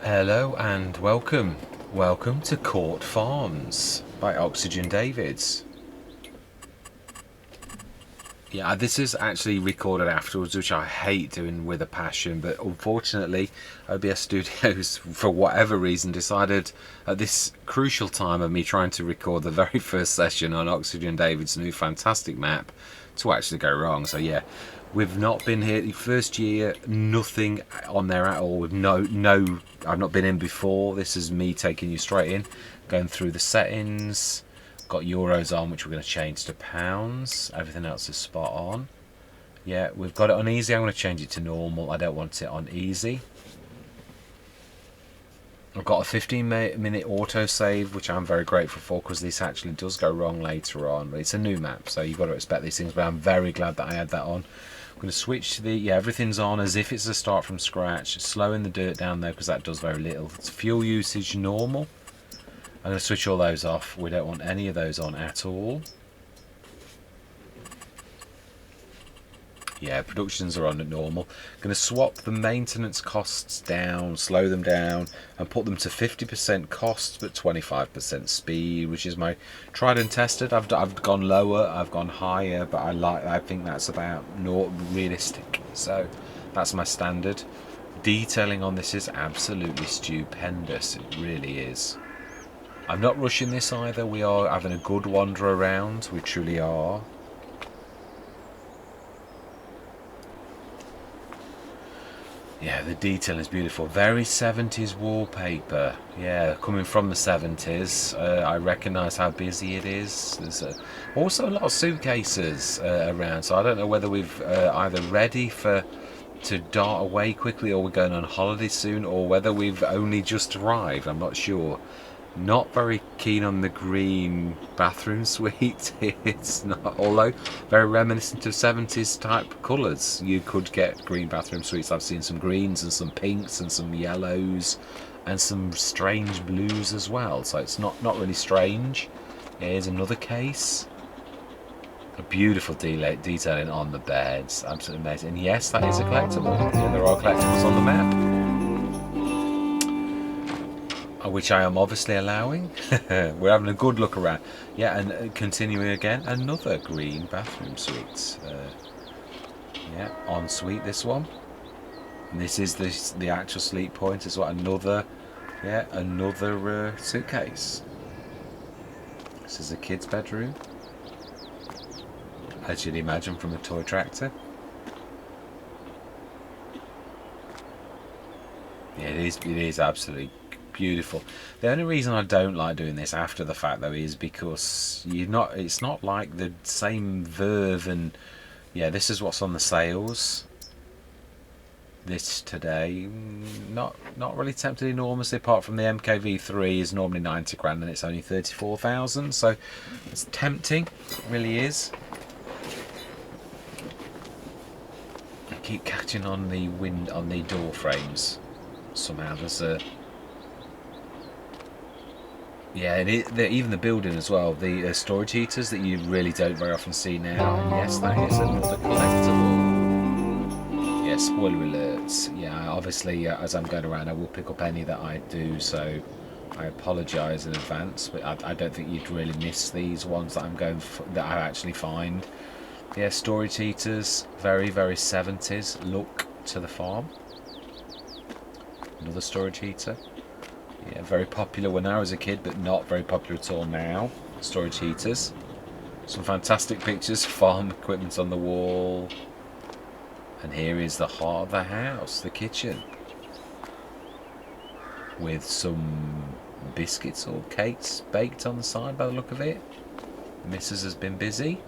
Hello and welcome to Court Farms by Oxygen Davids. Yeah, this is actually recorded afterwards, which I hate doing with a passion, but unfortunately OBS Studios, for whatever reason, decided at this crucial time of me trying to record the very first session on Oxygen David's new fantastic map to actually go wrong. So yeah, we've not been here the first year, nothing on there at all. With no I've not been in before. This is me taking you straight in, going through the settings. Got euros on, which we're going to change to pounds. Everything else is spot on. Yeah, we've got it on easy. I'm going to change it to normal. I don't want it on easy. I've got a 15-minute autosave, which I'm very grateful for, because this actually does go wrong later on. But it's a new map, so you've got to expect these things. But I'm very glad that I had that on. I'm going to switch to the, yeah, everything's on as if it's a start from scratch. Slowing the dirt down though, because that does very little. It's fuel usage normal. I'm going to switch all those off. We don't want any of those on at all. Yeah, productions are on at normal. I'm going to swap the maintenance costs down, slow them down, and put them to 50% costs but 25% speed, which is my tried and tested. I've gone lower, I've gone higher, but I think that's about not realistic. So that's my standard. Detailing on this is absolutely stupendous. It really is. I'm not rushing this either. We are having a good wander around. We truly are. Yeah, the detail is beautiful. Very 70s wallpaper. Yeah, coming from the 70s. I recognise how busy it is. There's also a lot of suitcases around. So I don't know whether we've either ready to dart away quickly, or we're going on holiday soon, or whether we've only just arrived. I'm not sure. Not very keen on the green bathroom suite. It's not, although very reminiscent of 70s type colours. You could get green bathroom suites. I've seen some greens and some pinks and some yellows and some strange blues as well. So it's not really strange. Here's another case. A beautiful detailing on the beds. Absolutely amazing. And yes, that is a collectible. Yeah, there are collectibles on the map, which I am obviously allowing. We're having a good look around. Yeah, and continuing again, another green bathroom suite. Yeah, en suite this one. And this is the actual sleep point as well. Another suitcase. This is a kid's bedroom, as you'd imagine from a toy tractor. Yeah, it is absolutely beautiful. The only reason I don't like doing this after the fact though is because it's not like the same verve. And yeah, this is what's on the sales this today. Not really tempted enormously, apart from the MKV3 is normally 90 grand and it's only 34,000, so it's tempting, it really is. I keep catching on the wind on the door frames somehow. There's a yeah, even the building as well, the storage heaters that you really don't very often see now. And yes, that is another collectible. Yeah, spoiler alerts. Yeah, obviously, as I'm going around, I will pick up any that I do, so I apologise in advance, but I don't think you'd really miss these ones that I'm going for, that I actually find. Yeah, storage heaters, very 70s look to the farm. Another storage heater. Yeah, very popular when I was a kid, but not very popular at all now. Storage heaters. Some fantastic pictures, farm equipment on the wall. And here is the heart of the house, the kitchen. With some biscuits or cakes baked on the side by the look of it. The missus has been busy.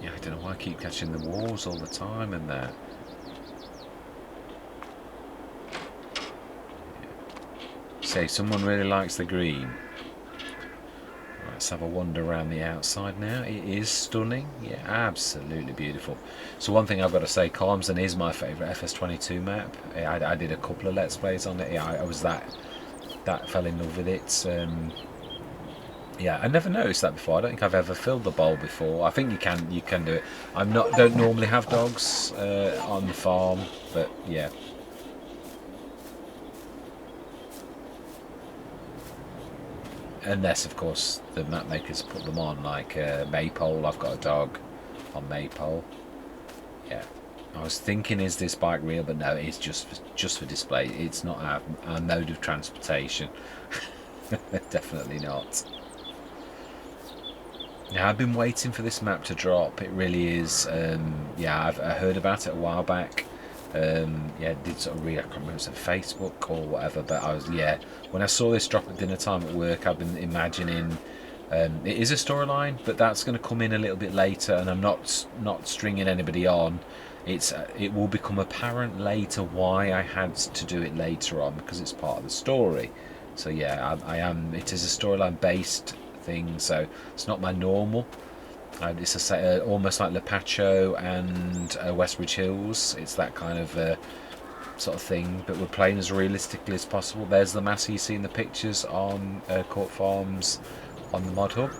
Yeah, I don't know why I keep catching the walls all the time and that. Say someone really likes the green. Let's have a wander around the outside now. It is stunning. Yeah, absolutely beautiful. So one thing I've got to say, Colmsden is my favourite FS22 map. I did a couple of Let's Plays on it. Yeah, I was that fell in love with it. Yeah, I never noticed that before. I don't think I've ever filled the bowl before. I think you can do it. Don't normally have dogs on the farm, but yeah. unless of course the map makers put them on, like Maypole. I've got a dog on Maypole. Yeah, I was thinking, is this bike real? But no, it's just for display. It's not our mode of transportation. Definitely not. Now, I've been waiting for this map to drop. It really is. Yeah, I heard about it a while back. Yeah, did sort of read, I can't remember if it was on Facebook or whatever, but I was, yeah, when I saw this drop at dinner time at work, I've been imagining, it is a storyline, but that's going to come in a little bit later, and I'm not stringing anybody on. It will become apparent later why I had to do it later on, because it's part of the story. So yeah, it is a storyline based thing, so it's not my normal. It's almost like Lepacho and Westbridge Hills. It's that kind of sort of thing, but we're playing as realistically as possible. There's the Massey you see in the pictures on Court Farms on the mod hub.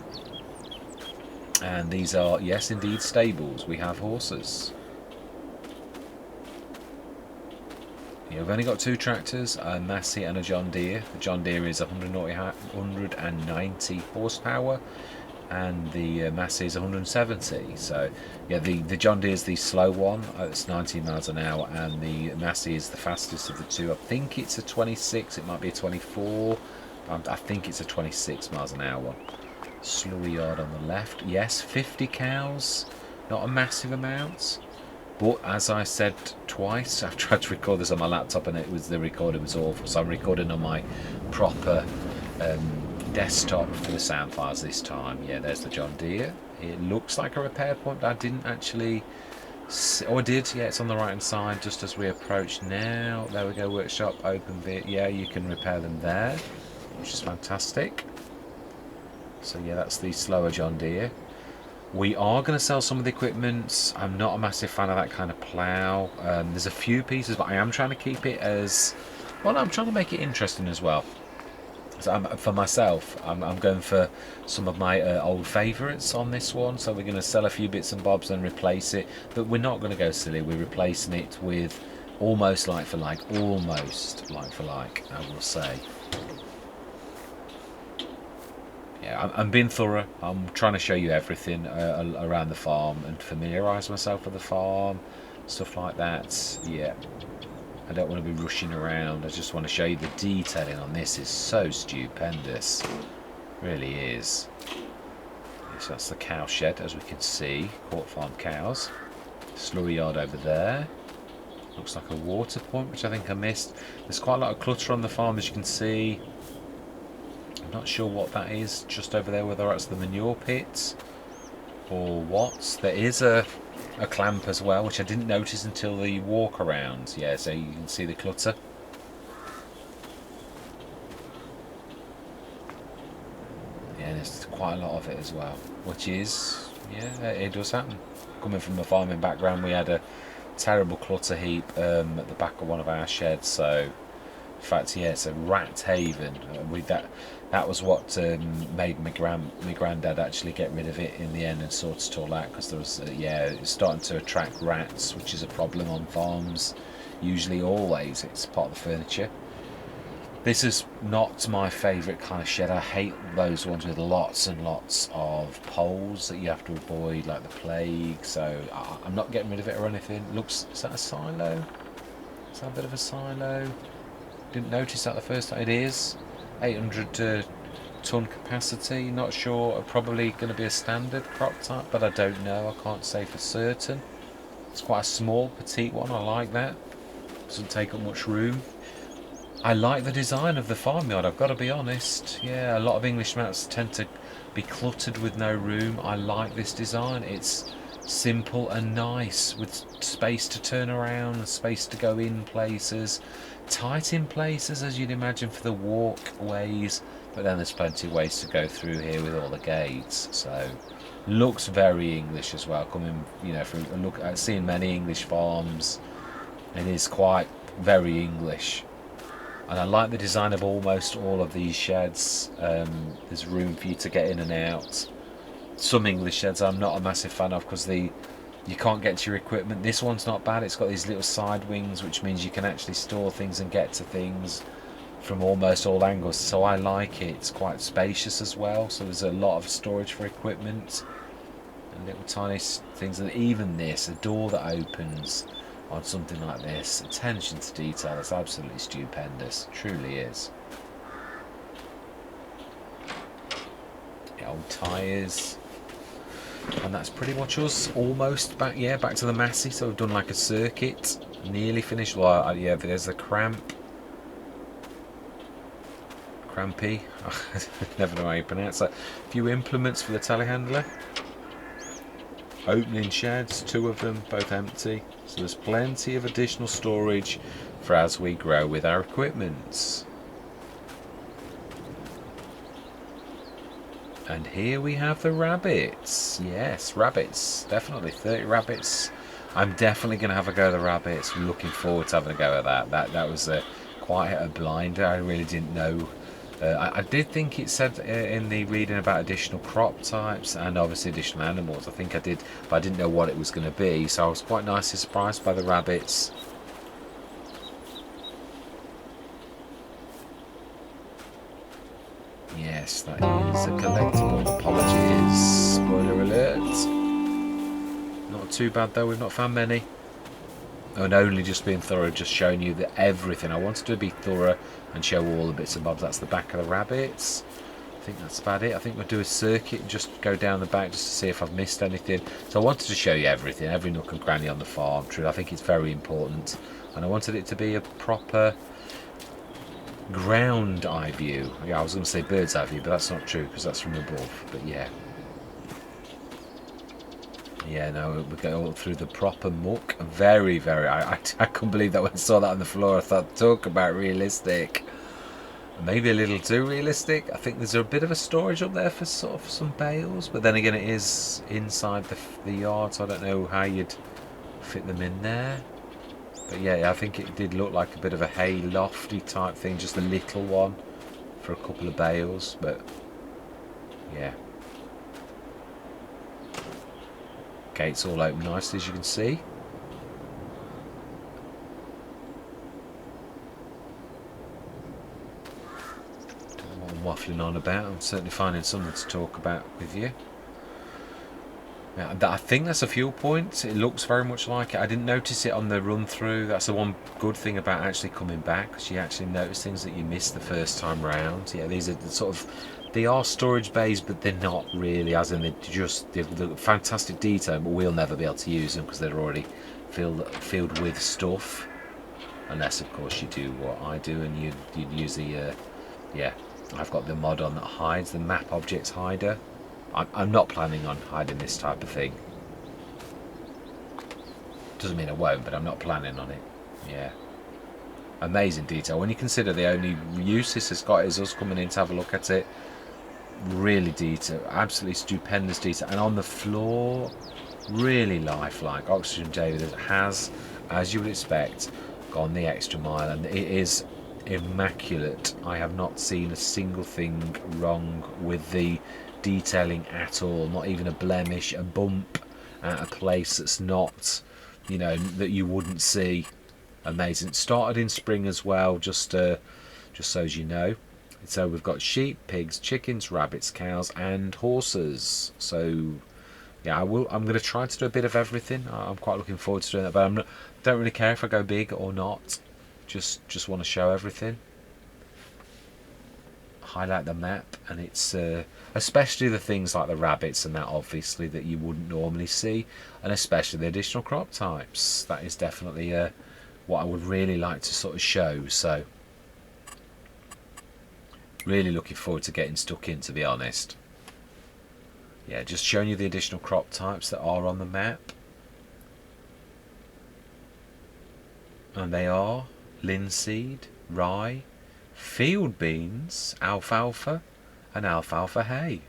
And these are, yes indeed, stables. We have horses. Yeah, we've only got 2 tractors, a Massey and a John Deere. The John Deere is 190 horsepower. And the Massey is 170. So yeah, the John Deere is the slow one. It's 19 miles an hour, and the Massey is the fastest of the two. I think it's a 26. It might be a 24. I think it's a 26 miles an hour. Slurry yard on the left. Yes, 50 cows. Not a massive amount, but as I said twice, I've tried to record this on my laptop, and the recording was awful. So I'm recording on my proper desktop for the sound files this time. Yeah, there's the John Deere. It looks like a repair point, but I didn't actually see, oh I did, yeah, it's on the right hand side just as we approach now. There we go, workshop, open bit. Yeah, you can repair them there, which is fantastic. So yeah, that's the slower John Deere. We are going to sell some of the equipment. I'm not a massive fan of that kind of plough. There's a few pieces, but I am trying to keep it as well. I'm trying to make it interesting as well. So for myself, I'm going for some of my old favourites on this one. So we're going to sell a few bits and bobs and replace it. But we're not going to go silly. We're replacing it with almost like for like. Almost like for like, I will say. Yeah, I'm being thorough. I'm trying to show you everything around the farm and familiarise myself with the farm. Stuff like that. Yeah. I don't want to be rushing around. I just want to show you the detailing on this is so stupendous. Really is. So that's the cow shed, as we can see. Court Farm cows. Slurry yard over there. Looks like a water point, which I think I missed. There's quite a lot of clutter on the farm, as you can see. I'm not sure what that is just over there, whether that's the manure pit or what. There is a clamp as well, which I didn't notice until the walk around. Yeah, so you can see the clutter. Yeah, there's quite a lot of it as well, which is, yeah, it does happen. Coming from a farming background, we had a terrible clutter heap at the back of one of our sheds. So in fact, yeah, it's a rat haven. That was what made my granddad actually get rid of it in the end and sort it all out, because there was yeah, it's starting to attract rats, which is a problem on farms. Usually, always, it's part of the furniture. This is not my favourite kind of shed. I hate those ones with lots and lots of poles that you have to avoid like the plague. So I'm not getting rid of it or anything. Looks, is that a silo? Is that a bit of a silo? Didn't notice that the first time. It is 800 ton capacity. Not sure. Probably going to be a standard crop type, but I don't know. I can't say for certain. It's quite a small, petite one. I like that. Doesn't take up much room. I like the design of the farmyard, I've got to be honest. Yeah, a lot of English mats tend to be cluttered with no room. I like this design. It's simple and nice, with space to turn around, space to go in places, tight in places as you'd imagine for the walkways, but then there's plenty of ways to go through here with all the gates. So looks very English as well, coming, you know, from a look at seeing many English farms. It is quite very English. And I like the design of almost all of these sheds. There's room for you to get in and out. Some English sheds I'm not a massive fan of because you can't get to your equipment. This one's not bad. It's got these little side wings, which means you can actually store things and get to things. from almost all angles, so I like it. It's quite spacious as well, so there's a lot of storage for equipment and little tiny things. And even this, a door that opens on something like this, attention to detail is absolutely stupendous. It truly is. The old tyres. And that's pretty much us, almost back. Yeah, back to the Massey. So we've done like a circuit, nearly finished. Well, yeah, there's the crampy. Never know how you pronounce that. A few implements for the telehandler. Opening sheds, 2 of them, both empty. So there's plenty of additional storage for as we grow with our equipment. And here we have the rabbits. Yes, rabbits. Definitely 30 rabbits. I'm definitely going to have a go at the rabbits. I'm looking forward to having a go at that. That was quite a blinder. I really didn't know. I did think it said in the reading about additional crop types and obviously additional animals. I think I did, but I didn't know what it was going to be. So I was quite nicely surprised by the rabbits. Yes, that is a collectible. Apologies. Spoiler alert. Not too bad though, we've not found many. And only just being thorough, just showing you that everything. I wanted to be thorough and show all the bits and bobs. That's the back of the rabbits. I think that's about it. I think we'll do a circuit and just go down the back just to see if I've missed anything. So I wanted to show you everything, every nook and cranny on the farm. True, I think it's very important. And I wanted it to be a proper ground eye view. Yeah, I was going to say bird's eye view, but that's not true because that's from above. But yeah. Yeah, no, we go all through the proper muck. Very, very. I couldn't believe that when I saw that on the floor. I thought, talk about realistic. Maybe a little too realistic. I think there's a bit of a storage up there for sort of some bales, but then again, it is inside the yard, so I don't know how you'd fit them in there. But yeah, I think it did look like a bit of a hay lofty type thing, just a little one for a couple of bales. But yeah. Gates all open nicely, as you can see. Don't know what I'm waffling on about. I'm certainly finding something to talk about with you. Yeah, I think that's a fuel point. It looks very much like it. I didn't notice it on the run through. That's the one good thing about actually coming back, because you actually notice things that you missed the first time round. Yeah, these are the sort of, they are storage bays, but they're not really, as in they're fantastic detail, but we'll never be able to use them because they're already filled with stuff. Unless, of course, you do what I do and you'd use the, yeah, I've got the mod on that hides, the map objects hider. I'm not planning on hiding this type of thing. Doesn't mean I won't, but I'm not planning on it. Yeah. Amazing detail. When you consider the only use this has got is us coming in to have a look at it. Really detail. Absolutely stupendous detail. And on the floor, really lifelike. Oxygen David has, as you would expect, gone the extra mile. And it is immaculate. I have not seen a single thing wrong with the detailing at all, not even a blemish, a bump at a place that's not, you know, that you wouldn't see. Amazing. It started in spring as well, just so as you know. So we've got sheep, pigs, chickens, rabbits, cows and horses. So yeah, I'm going to try to do a bit of everything. I'm quite looking forward to doing that, but don't really care if I go big or not. Just want to show everything. Highlight the map, and it's especially the things like the rabbits and that, obviously, that you wouldn't normally see, and especially the additional crop types. That is definitely what I would really like to sort of show. So really looking forward to getting stuck in, to be honest. Yeah, just showing you the additional crop types that are on the map, and they are linseed, rye, field beans, alfalfa and alfalfa hay.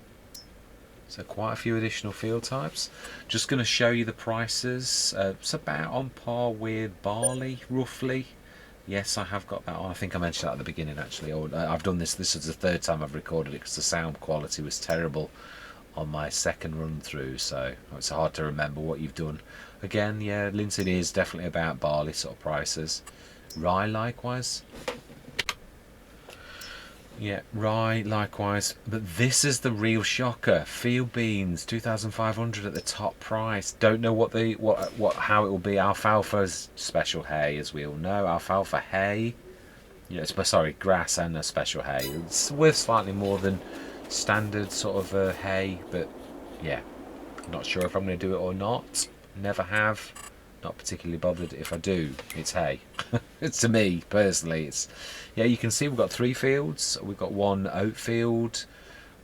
So quite a few additional field types. Just going to show you the prices. It's about on par with barley, roughly. Yes, I have got that on. I think I mentioned that at the beginning, actually. I've done this. This is the third time I've recorded it because the sound quality was terrible on my second run through. So it's hard to remember what you've done. Again, yeah, linseed is definitely about barley sort of prices. Rye, likewise. Yeah, rye likewise. But this is the real shocker. Field beans, 2,500 at the top price. Don't know what the how it will be. Alfalfa's special hay, as we all know. Alfalfa hay. Yeah, sorry, grass and a special hay. It's worth slightly more than standard sort of hay, but yeah, not sure if I'm going to do it or not. Never have. Not particularly bothered if I do. It's hay. It's, to me personally, it's, yeah, you can see we've got 3 fields. We've got 1 oat field,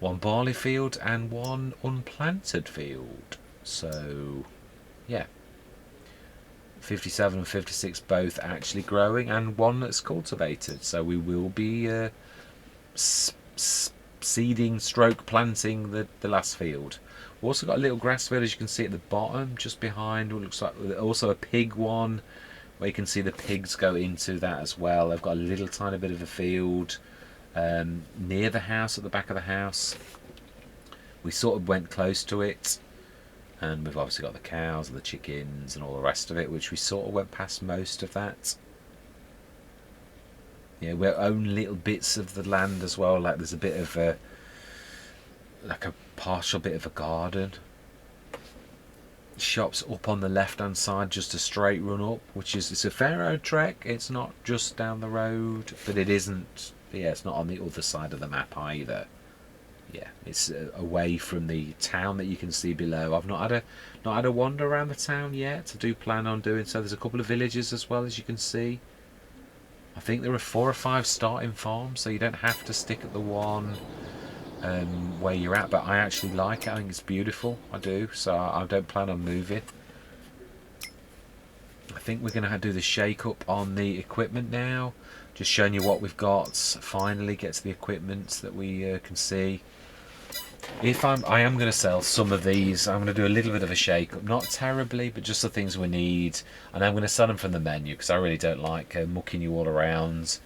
1 barley field, and 1 unplanted field. So yeah, 57 and 56 both actually growing, and 1 that's cultivated. So we will be seeding stroke planting the last field. We've also got a little grass field, as you can see at the bottom, just behind what looks like also a pig one, where you can see the pigs go into that as well. They've got a little tiny bit of a field near the house, at the back of the house. We sort of went close to it, and we've obviously got the cows and the chickens and all the rest of it, which we sort of went past most of that. Yeah, we own little bits of the land as well, like there's a bit of a, like a partial bit of a garden. Shops up on the left hand side, just a straight run up, which is, it's a fair road trek. It's not just down the road, but it isn't, yeah, it's not on the other side of the map either. Yeah, it's away from the town that you can see below. I've not had a wander around the town yet. I do plan on doing so. There's a couple of villages as well, as you can see. I think there are 4 or 5 starting farms, so you don't have to stick at the one where you're at, but I actually like it. I think it's beautiful. I do, so I don't plan on moving. I think we're going to do the shake up on the equipment now, just showing you what we've got. Finally get to the equipment that we can see. I am going to sell some of these. I'm going to do a little bit of a shake up, not terribly, but just the things we need, and I'm going to sell them from the menu, because I really don't like mucking you all around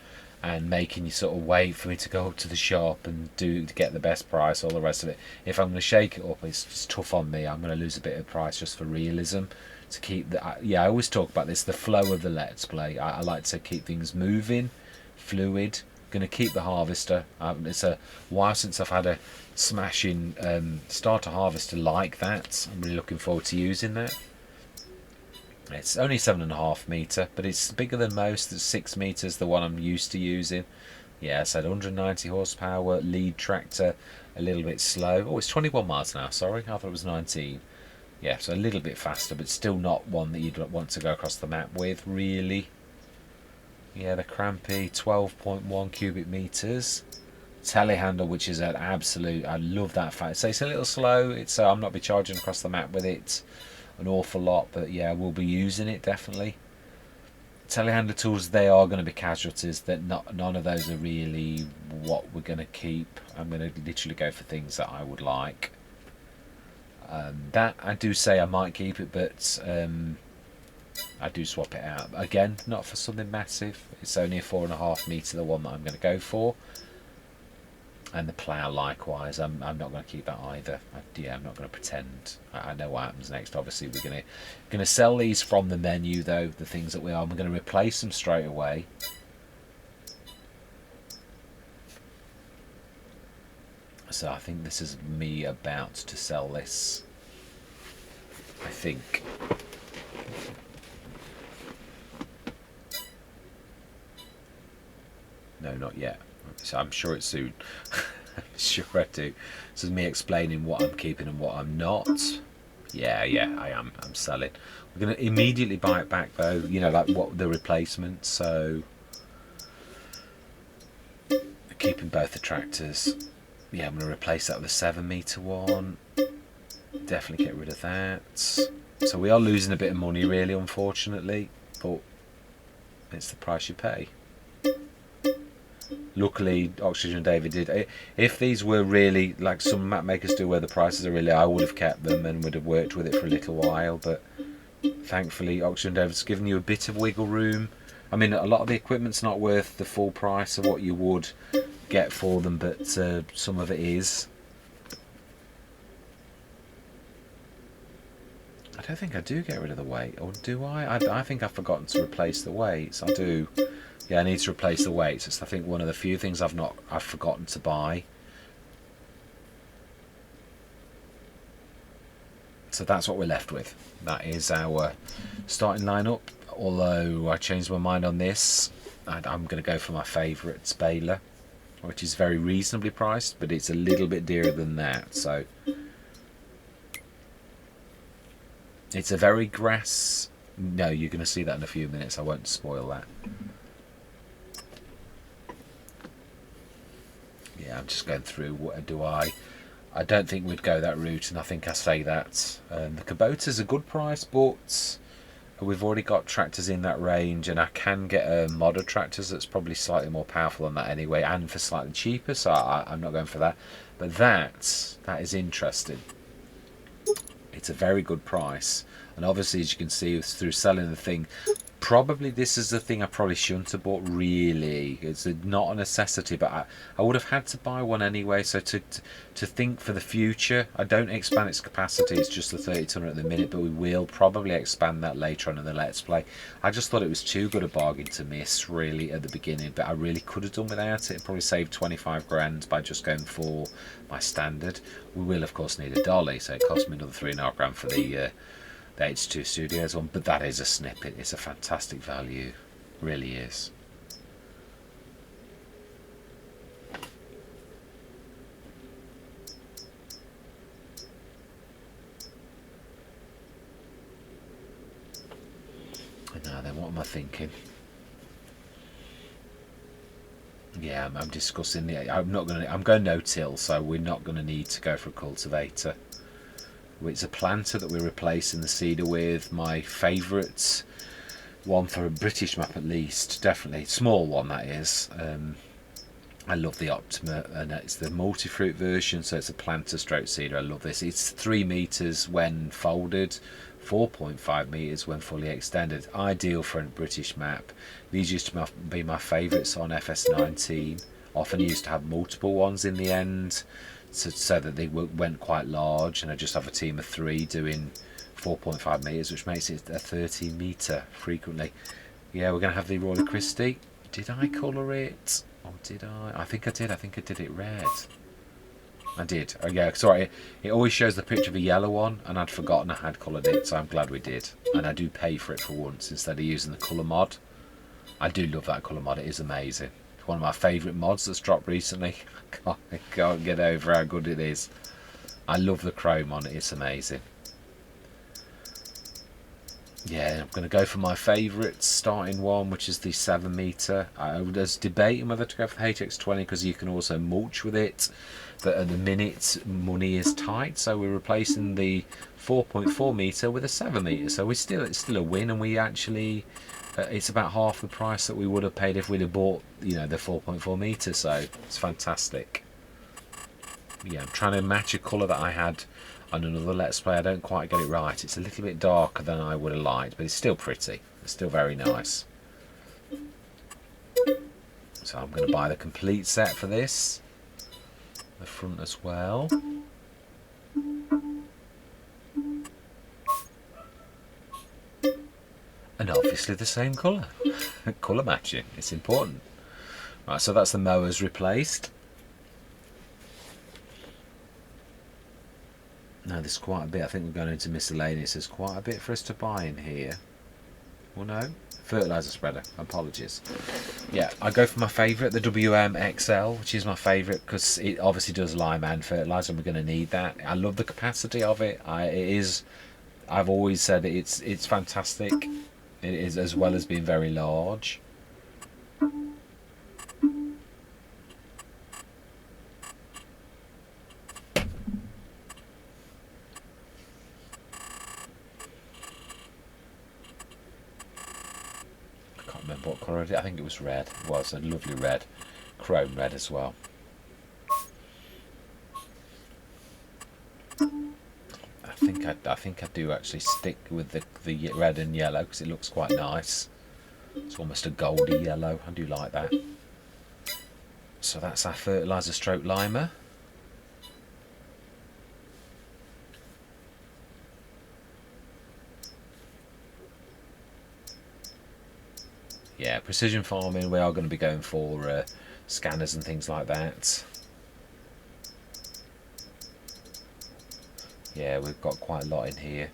and making you sort of wait for me to go up to the shop and to get the best price, all the rest of it. If I'm going to shake it up, it's just tough on me. I'm going to lose a bit of price just for realism, to keep the, yeah, I always talk about this, the flow of the Let's Play. I like to keep things moving, fluid. Going to keep the harvester. It's a while since I've had a smashing starter harvester like that. I'm really looking forward to using that. It's only 7.5 metre, but it's bigger than most. It's 6 metres, the one I'm used to using. Yeah, I said 190 horsepower, lead tractor, a little bit slow. Oh, it's 21 miles an hour, sorry. I thought it was 19. Yeah, so a little bit faster, but still not one that you'd want to go across the map with, really. Yeah, the Crampy, 12.1 cubic metres. Telehandle, which is an absolute, I love that fact. So it's a little slow. It's I'm not be charging across the map with it an awful lot, but yeah, we'll be using it definitely. Telehandler tools, they are going to be casualties. That none of those are really what we're going to keep. I'm going to literally go for things that I would like. That I do say I might keep it, but I do swap it out. Again, not for something massive. It's only a 4.5 metre, the one that I'm going to go for. And the plough likewise, I'm not going to keep that either. I'm not going to pretend. I know what happens next. Obviously, we're going to sell these from the menu, though. The things that we are, we're going to replace them straight away. So I think this is me about to sell this. I think. No, not yet. So I'm sure it's soon. I'm sure I do. This is me explaining what I'm keeping and what I'm not. Yeah, I am. I'm selling. We're going to immediately buy it back, though. You know, like what the replacement. So keeping both the tractors. Yeah, I'm going to replace that with a 7 metre one. Definitely get rid of that. So we are losing a bit of money, really, unfortunately. But it's the price you pay. Luckily, Oxygen David did. If these were really like some map makers do, where the prices are really, I would have kept them and would have worked with it for a little while. But thankfully, Oxygen David's given you a bit of wiggle room. I mean, a lot of the equipment's not worth the full price of what you would get for them, but some of it is. I don't think I do get rid of the weight, or do I? I think I've forgotten to replace the weights. I do. Yeah, I need to replace the weights. It's, I think, one of the few things I've forgotten to buy. So that's what we're left with. That is our starting lineup. Although I changed my mind on this, I'm going to go for my favourite baler, which is very reasonably priced, but it's a little bit dearer than that. So it's a very grass. No, you're going to see that in a few minutes. I won't spoil that. Yeah, I'm just going through. What do I don't think we'd go that route, and I think I say that. The Kubota's a good price, but we've already got tractors in that range, and I can get a modder tractors that's probably slightly more powerful than that anyway, and for slightly cheaper, so I'm not going for that. But that is interesting. It's a very good price, and obviously, as you can see through selling the thing, probably this is the thing I probably shouldn't have bought. Really, it's not a necessity, but I would have had to buy one anyway. So to think for the future, I don't expand its capacity. It's just the 30-tonner at the minute, but we will probably expand that later on in the Let's Play. I just thought it was too good a bargain to miss really at the beginning, but I really could have done without it. Probably saved 25 grand by just going for my standard. We will of course need a dolly, so it cost me another 3.5 grand for the H2 Studios one, but that is a snippet. It's a fantastic value, really is. And now then, what am I thinking? Yeah, I'm discussing the. I'm going no-till, so we're not going to need to go for a cultivator. It's a planter that we're replacing the seeder with. My favourite one for a British map, at least, definitely small one that is. I love the Optima, and it's the multi-fruit version, so it's a planter stroke seeder. I love this. It's 3 meters when folded, 4.5 meters when fully extended. Ideal for a British map. These used to be my favourites on FS19. Often used to have multiple ones in the end, so that they went quite large, and I just have a team of 3 doing 4.5 meters, which makes it a 30 meter frequently. Yeah, we're going to have the Royal Christie. Did I colour it? Or did I? I think I did. I think I did it red. I did. Oh yeah, sorry. It always shows the picture of a yellow one, and I'd forgotten I had coloured it, so I'm glad we did. And I do pay for it for once instead of using the colour mod. I do love that colour mod. It is amazing. It's one of my favourite mods that's dropped recently. I can't get over how good it is. I love the chrome on it. It's amazing. Yeah, I'm going to go for my favourite starting one, which is the 7 metre. I was debating whether to go for the HX20 because you can also mulch with it. But at the minute, money is tight, so we're replacing the 4.4 metre with a 7 metre. So it's still a win, and we actually it's about half the price that we would have paid if we'd have bought, you know, the 4.4 metre. So it's fantastic. Yeah, I'm trying to match a colour that I had on another Let's Play. I don't quite get it right. It's a little bit darker than I would have liked, but it's still pretty. It's still very nice. So I'm going to buy the complete set for this. The front as well. And obviously the same colour. Colour matching. It's important. Right, so that's the mowers replaced. Now there's quite a bit. I think we're going into miscellaneous. There's quite a bit for us to buy in here. Well, no. Fertiliser spreader. Apologies. Yeah, I go for my favourite, the WM XL, which is my favourite because it obviously does lime and fertiliser, and we're going to need that. I love the capacity of it. I've always said it's fantastic. It is, as well as being very large. What colour? I think it was red. It was a lovely red, chrome red as well. I think I do actually stick with the red and yellow because it looks quite nice. It's almost a goldy yellow. I do like that. So that's our fertiliser stroke limer. Yeah, precision farming, we are going to be going for scanners and things like that. Yeah, we've got quite a lot in here.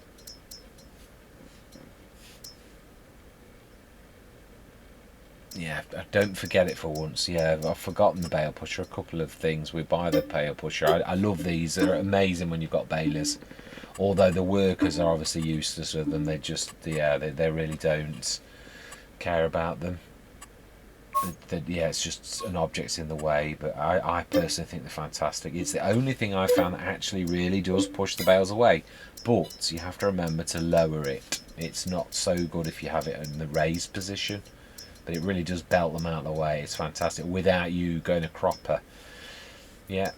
Yeah, don't forget it for once. Yeah, I've forgotten the bale pusher. A couple of things. We buy the bale pusher. I love these. They're amazing when you've got balers. Although the workers are obviously useless with them. They just, yeah, they really don't care about them. Yeah, it's just an object in the way, but I personally think they're fantastic. It's the only thing I've found that actually really does push the bales away, but you have to remember to lower it. It's not so good if you have it in the raised position, but it really does belt them out of the way. It's fantastic without you going a cropper. Yeah,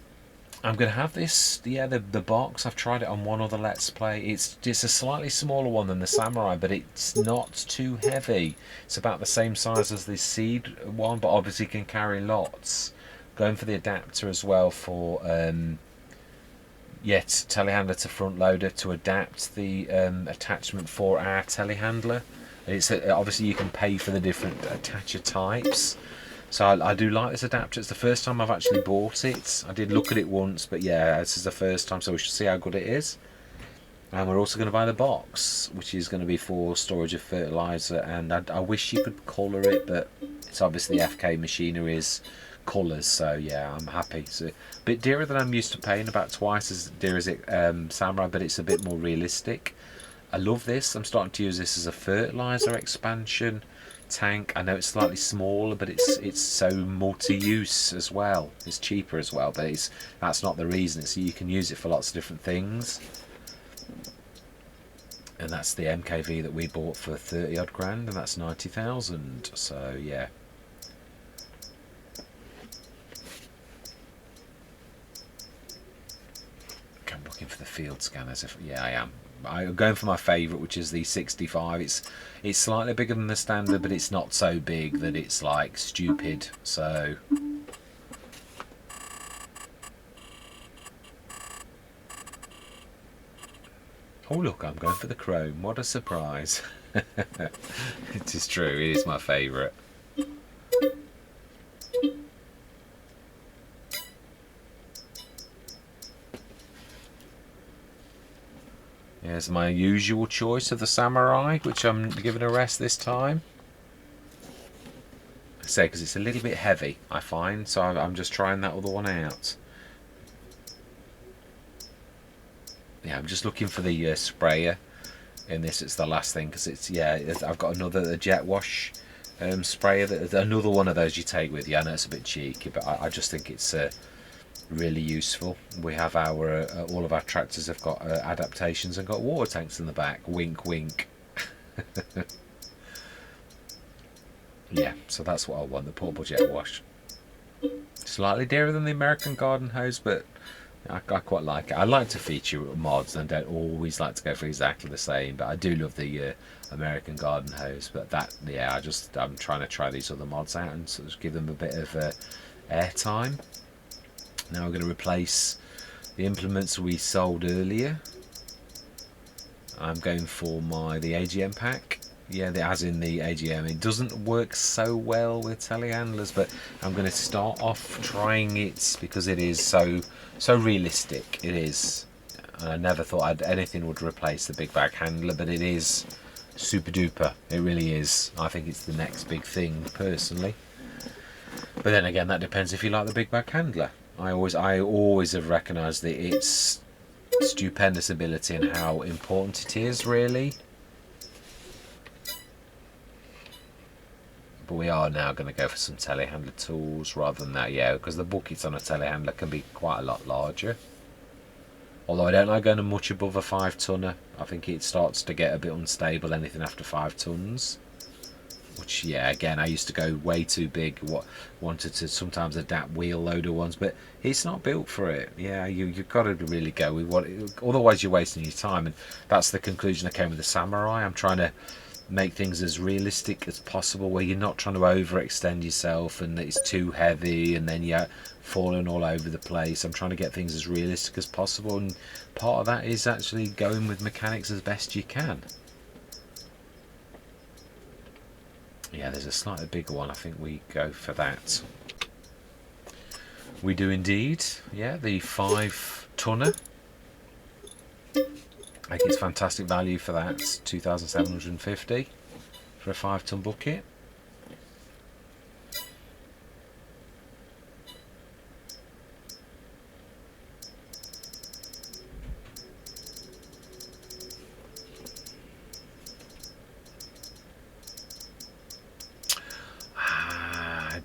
I'm going to have this, yeah, the box. I've tried it on one other Let's Play. It's a slightly smaller one than the Samurai, but it's not too heavy. It's about the same size as the Seed one, but obviously can carry lots. Going for the adapter as well for, telehandler to front loader to adapt the attachment for our telehandler. It's obviously you can pay for the different attacher types. So I do like this adapter. It's the first time I've actually bought it. I did look at it once, but yeah, this is the first time, so we should see how good it is. And we're also going to buy the box, which is going to be for storage of fertiliser. And I wish you could colour it, but it's obviously FK Machinery's colours. So yeah, I'm happy. It's a bit dearer than I'm used to paying, about twice as dear as it Samurai, but it's a bit more realistic. I love this. I'm starting to use this as a fertiliser expansion tank. I know it's slightly smaller, but it's so multi-use as well. It's cheaper as well, but that's not the reason. It's you can use it for lots of different things. And that's the MKV that we bought for 30 odd grand, and that's 90,000. So yeah. I'm looking for the field scanners. Yeah, I am. I'm going for my favourite, which is the 65. It's slightly bigger than the standard, but it's not so big that it's like stupid. So oh look, I'm going for the chrome. What a surprise. It is true, it is my favourite. Here's my usual choice of the Samurai, which I'm giving a rest this time. I say because it's a little bit heavy, I find, so I'm just trying that other one out. Yeah, I'm just looking for the sprayer in this. It's the last thing because I've got another jet wash sprayer. Another one of those you take with you. I know it's a bit cheeky, but I just think it's really useful. We have our all of our tractors have got adaptations and got water tanks in the back. Wink, wink. Yeah, so that's what I want, the portable jet wash. Slightly dearer than the American garden hose, but I quite like it. I like to feature mods and don't always like to go for exactly the same, but I do love the American garden hose. But I'm trying to try these other mods out and sort of give them a bit of air time. Now we're going to replace the implements we sold earlier. I'm going for the AGM pack. Yeah, as in the AGM. It doesn't work so well with telehandlers, but I'm going to start off trying it because it is so realistic. It is. I never thought anything would replace the big bag handler, but it is super duper. It really is. I think it's the next big thing personally. But then again, that depends if you like the big bag handler. I always have recognised that its stupendous ability and how important it is, really. But we are now going to go for some telehandler tools rather than that, yeah, because the buckets on a telehandler can be quite a lot larger. Although I don't like going much above a 5-tonner. I think it starts to get a bit unstable, anything after 5 tons. Which, yeah, again, I used to go way too big. Wanted to sometimes adapt wheel loader ones, but it's not built for it. Yeah, you've got to really go with what. Otherwise, you're wasting your time, and that's the conclusion I came with the Samurai. I'm trying to make things as realistic as possible, where you're not trying to overextend yourself and it's too heavy, and then you're falling all over the place. I'm trying to get things as realistic as possible, and part of that is actually going with mechanics as best you can. Yeah, there's a slightly bigger one. I think we go for that. We do indeed. Yeah, the 5-tonner. I think it's fantastic value for that. 2,750 for a 5-ton bucket.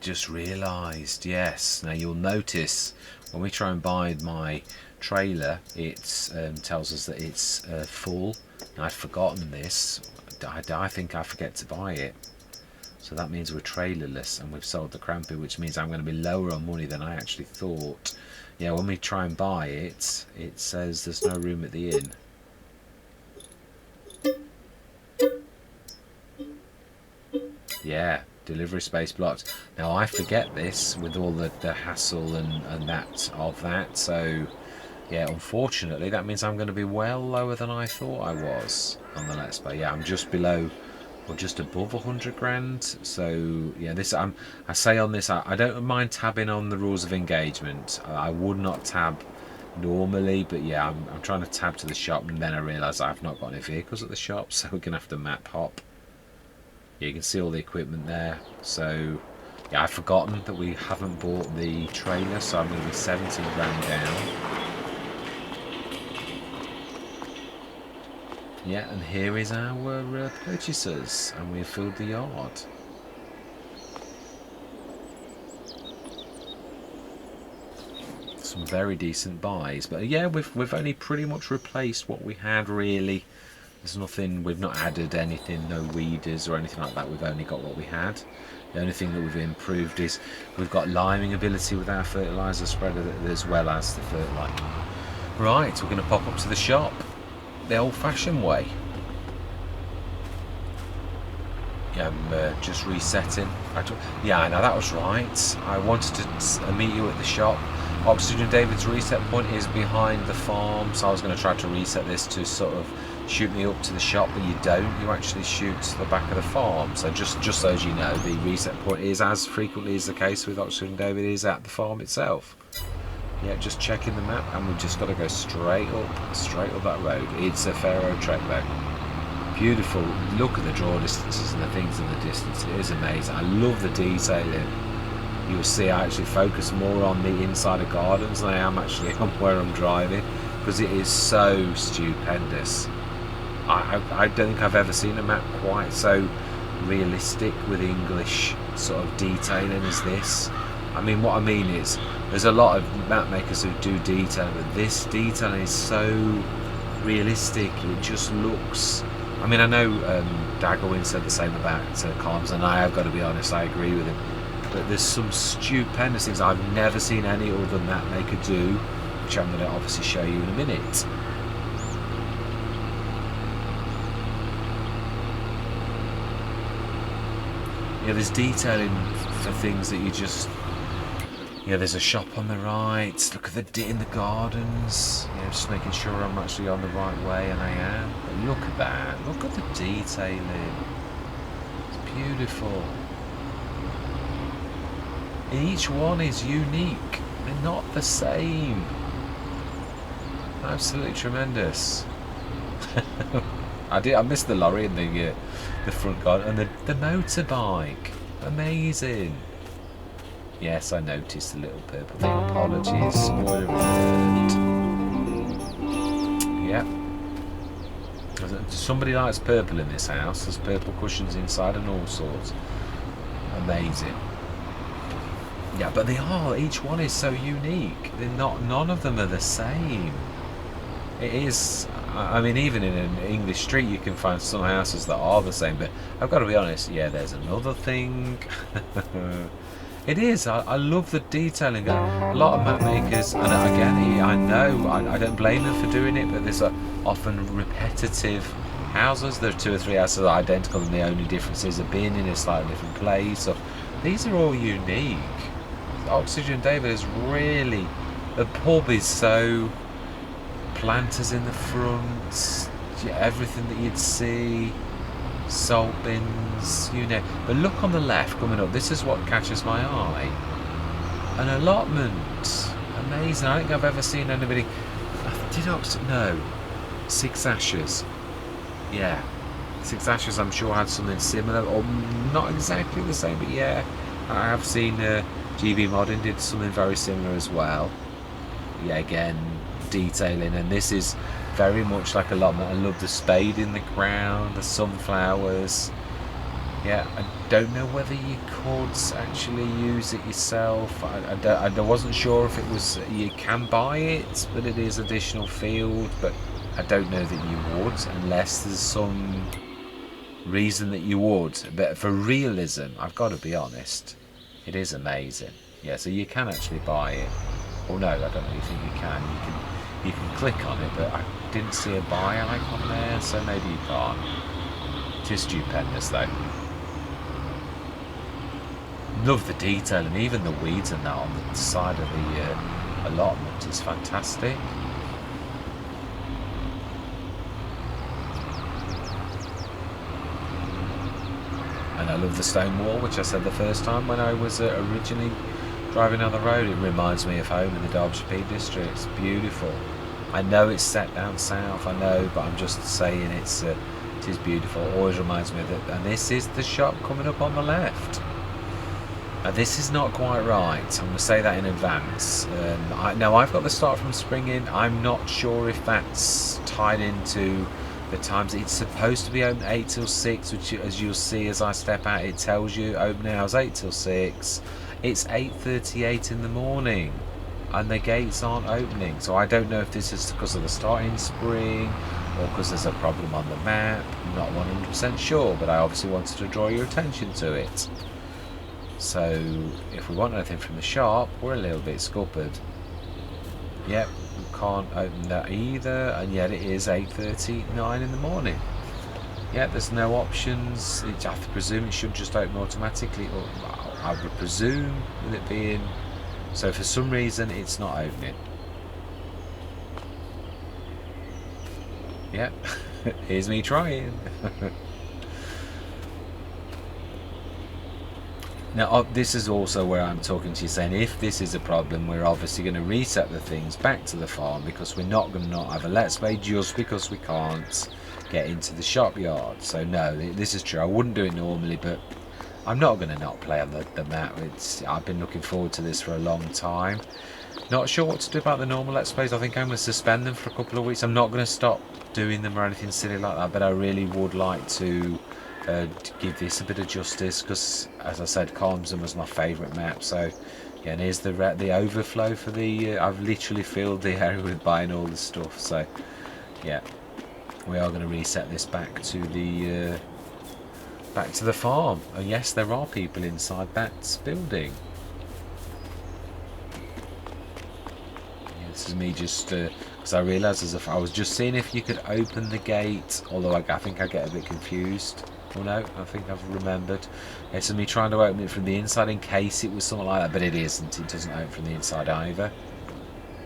Just realised, yes. Now you'll notice when we try and buy my trailer, it tells us that it's full. And I'd forgotten this. I think I forget to buy it. So that means we're trailerless and we've sold the Crampy, which means I'm going to be lower on money than I actually thought. Yeah, when we try and buy it, it says there's no room at the inn. Yeah. Delivery space blocked. Now I forget this with all the hassle and that of that. So yeah, unfortunately that means I'm going to be well lower than I thought I was on the Let's Play. Yeah, I'm just below or just above 100 grand. So yeah, this I say on this, I don't mind tabbing on the rules of engagement. I would not tab normally, but yeah, I'm trying to tab to the shop, and then I realise I've not got any vehicles at the shop, so we're gonna have to map hop. Yeah, you can see all the equipment there. So yeah, I've forgotten that we haven't bought the trailer, so I'm going to be 17 grand down. Yeah, and here is our purchasers, and we've filled the yard. Some very decent buys, but yeah, we've only pretty much replaced what we had really. There's nothing, we've not added anything, no weeders or anything like that. We've only got what we had. The only thing that we've improved is we've got liming ability with our fertiliser spreader as well as the fertiliser. Right, we're going to pop up to the shop the old-fashioned way. Yeah, I'm just resetting. Yeah, I know, that was right. I wanted to meet you at the shop. Oxygen David's reset point is behind the farm, so I was going to try to reset this to sort of shoot me up to the shop, but you don't. You actually shoot to the back of the farm. So just so as you know, the reset point is, as frequently as the case with Oxford and David, is at the farm itself. Yeah, just checking the map, and we've just got to go straight up that road. It's a Pharaoh trek though. Beautiful. Look at the draw distances and the things in the distance. It is amazing. I love the detailing. You'll see I actually focus more on the inside of gardens than I am actually on where I'm driving, because it is so stupendous. I don't think I've ever seen a map quite so realistic with English sort of detailing as this. I mean, what I mean is there's a lot of map makers who do detailing, but this detailing is so realistic. It just looks, I mean, I know Daggerwin said the same about columns, and I have got to be honest, I agree with him, but there's some stupendous things I've never seen any other map maker do, which I'm going to obviously show you in a minute. Yeah, there's detailing for things that you just... Yeah, there's a shop on the right. Look at the in the gardens. Yeah, just making sure I'm actually on the right way, and I am. But look at that. Look at the detailing. It's beautiful. Each one is unique. They're not the same. Absolutely tremendous. I missed the lorry and the front garden and the motorbike. Amazing. Yes, I noticed the little purple thing. Apologies. Spoiler alert. Yep. Somebody likes purple in this house. There's purple cushions inside and all sorts. Amazing. Yeah, but they are. Each one is so unique. They're not. None of them are the same. It is. I mean, even in an English street, you can find some houses that are the same. But I've got to be honest. Yeah, there's another thing. It is. I love the detailing. A lot of map makers, and again, I know I don't blame them for doing it, but there's often repetitive houses. There are 2 or 3 houses that are identical, and the only difference is they're being in a slightly different place. So these are all unique. Oxygen David is really... The pub is so... Planters in the front, everything that you'd see. salt bins, you know. But look on the left coming up, this is what catches my eye. An allotment. Amazing. I don't think I've ever seen anybody. No. Six Ashes. Yeah. Six Ashes, I'm sure, had something similar, or not exactly the same, but yeah. I have seen GB Modding did something very similar as well. Yeah, again, detailing, and this is very much like allotment. I love the spade in the ground, the sunflowers. Yeah, I don't know whether you could actually use it yourself. I wasn't sure if it was, you can buy it, but it is additional field, but I don't know that you would, unless there's some reason that you would. But for realism, I've got to be honest, it is amazing. Yeah, so you can actually buy it. Or no, I don't really think you can. You can click on it, but I didn't see a buy icon there, so maybe you can't. It is stupendous though. Love the detail, and even the weeds and that on the side of the allotment is fantastic. And I love the stone wall, which I said the first time when I was originally driving down the road. It reminds me of home in the Derbyshire Peak District. It's beautiful. I know it's set down south, I know, but I'm just saying it is beautiful. It always reminds me of it. And this is the shop coming up on the left. Now this is not quite right. I'm going to say that in advance. Now I've got the start from spring in. I'm not sure if that's tied into the times. It's supposed to be open 8 till 6, which, as you'll see as I step out, it tells you open hours 8 till 6. It's 8:38 in the morning and the gates aren't opening. So I don't know if this is because of the start in spring or because there's a problem on the map. I'm not 100% sure, but I obviously wanted to draw your attention to it. So if we want anything from the shop, we're a little bit scuppered. Yep, we can't open that either, and yet it is 8:39 in the morning. Yeah, there's no options. I presume it should just open automatically, or I would presume, with it being so. For some reason it's not opening. Yep. Here's me trying. Now, this is also where I'm talking to you, saying if this is a problem, we're obviously going to reset the things back to the farm, because we're not going to not have a let's play just because we can't get into the shop yard. So no, this is true. I wouldn't do it normally, but I'm not going to not play on the map. I've been looking forward to this for a long time. Not sure what to do about the normal let's plays. I think I'm going to suspend them for a couple of weeks. I'm not going to stop doing them or anything silly like that, but I really would like to give this a bit of justice, because as I said, Colmsden was my favourite map. So yeah, and here's the overflow for the I've literally filled the area with buying all the stuff. So yeah, we are going to reset this back to the farm. And yes, there are people inside that building. Yeah, this is me just because I realised as if I was just seeing if you could open the gate, although I think I get a bit confused. Oh no, I think I've remembered. It's me trying to open it from the inside in case it was something like that, but it isn't. It doesn't open from the inside either.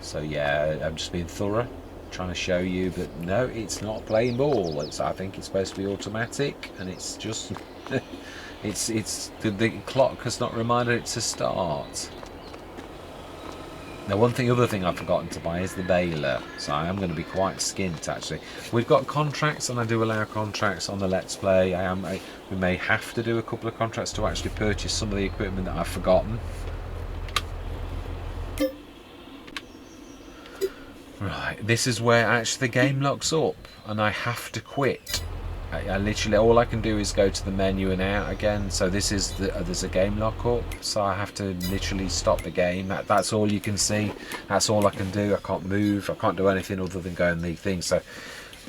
So yeah, I'm just being thorough, trying to show you, but no, it's not playing ball. I think it's supposed to be automatic, and it's just it's the clock has not reminded it to start. Now, other thing I've forgotten to buy is the baler, so I am going to be quite skint actually. We've got contracts, and I do allow contracts on the Let's Play. We may have to do a couple of contracts to actually purchase some of the equipment that I've forgotten. Right, this is where actually the game locks up, and I have to quit. I literally, all I can do is go to the menu and out again. So this is there's a game lock up, so I have to literally stop the game. That's all you can see. That's all I can do. I can't move. I can't do anything other than go and leave things. So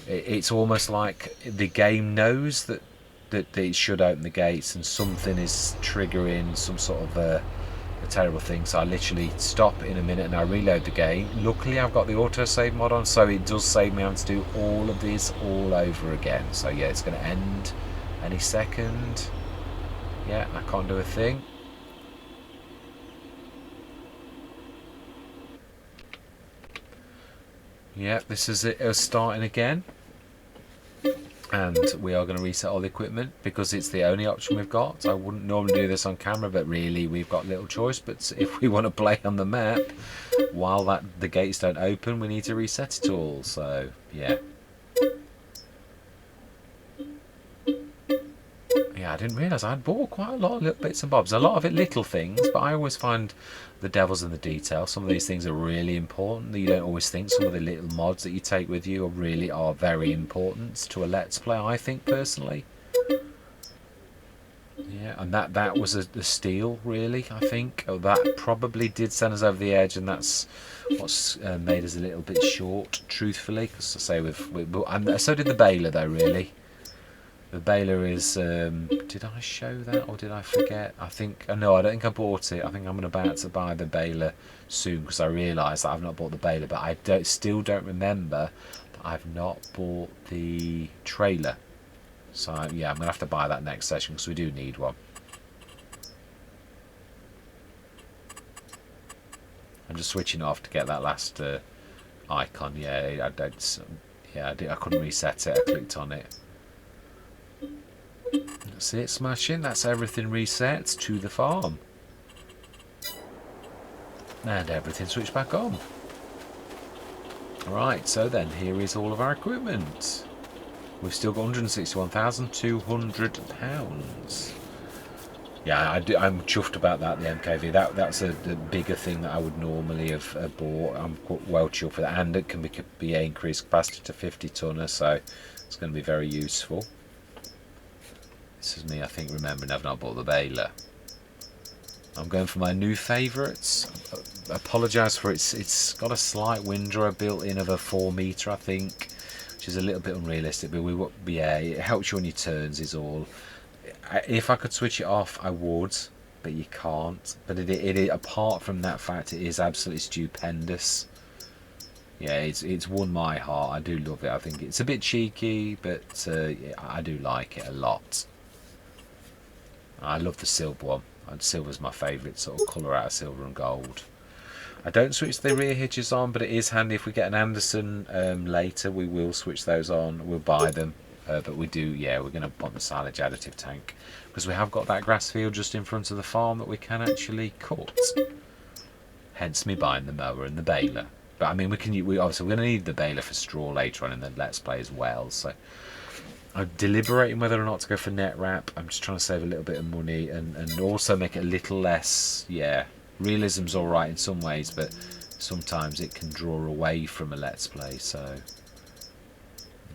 it's almost like the game knows that it should open the gates, and something is triggering some sort of a terrible thing. So I literally stop in a minute and I reload the game. Luckily I've got the autosave mod on, so it does save me having to do all of this all over again. So yeah, it's going to end any second. Yeah, I can't do a thing. Yeah, this is it starting again. and we are going to reset all the equipment because it's the only option we've got. I wouldn't normally do this on camera, but really we've got little choice. But if we want to play on the map while the gates don't open, we need to reset it all. So yeah, I didn't realise I'd bought quite a lot of little bits and bobs. A lot of it little things, but I always find the devil's in the detail. Some of these things are really important that you don't always think. Some of the little mods that you take with you are very important to a Let's Play, I think, personally. Yeah, and that was a steal, really, I think. That probably did send us over the edge, and that's what's made us a little bit short, truthfully. Because I say and so did the baler, though, really. The baler is, did I show that or did I forget? I think, no, I don't think I bought it. I think I'm about to buy the baler soon because I realise that I've not bought the baler, but I still don't remember that I've not bought the trailer. So yeah, I'm going to have to buy that next session because we do need one. I'm just switching off to get that last icon. Yeah, I couldn't reset it. I clicked on it. That's it, smashing. That's everything reset to the farm. And everything switched back on. Alright, so then here is all of our equipment. We've still got £161,200. Yeah, I'm chuffed about that, the MKV. That's a bigger thing that I would normally have bought. I'm well chuffed with it. And it can be increased capacity to 50 tonner, so it's going to be very useful. This is me, I think, remembering I've not bought the baler. I'm going for my new favourites. I apologise for it's got a slight windrow built in of a 4 metre, I think, which is a little bit unrealistic. But yeah, it helps you on your turns is all. If I could switch it off, I would, but you can't. But it apart from that fact, it is absolutely stupendous. Yeah, it's won my heart. I do love it. I think it's a bit cheeky, but yeah, I do like it a lot. I love the silver one. Silver's my favourite sort of colour out of silver and gold. I don't switch the rear hitches on, but it is handy if we get an Anderson later. We will switch those on. We'll buy them. But we do, yeah, we're going to want the silage additive tank because we have got that grass field just in front of the farm that we can actually cut. Hence me buying the mower and the baler. But I mean, we obviously we're going to need the baler for straw later on in the Let's Play as well. So I'm deliberating whether or not to go for net wrap. I'm just trying to save a little bit of money and also make it a little less, yeah, realism's alright in some ways, but sometimes it can draw away from a Let's Play. So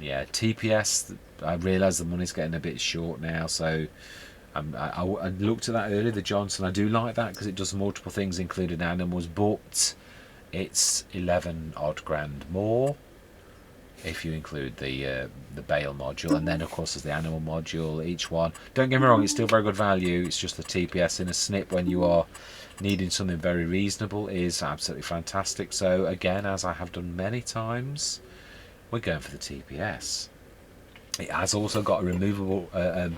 yeah, TPS, I realise the money's getting a bit short now, so I looked at that earlier, the Johnson. I do like that because it does multiple things including animals, but it's 11 odd grand more if you include the bale module, and then of course there's the animal module. Each one, don't get me wrong, it's still very good value. It's just the TPS in a snip when you are needing something very reasonable is absolutely fantastic. So again, as I have done many times, we're going for the TPS. It has also got a removable a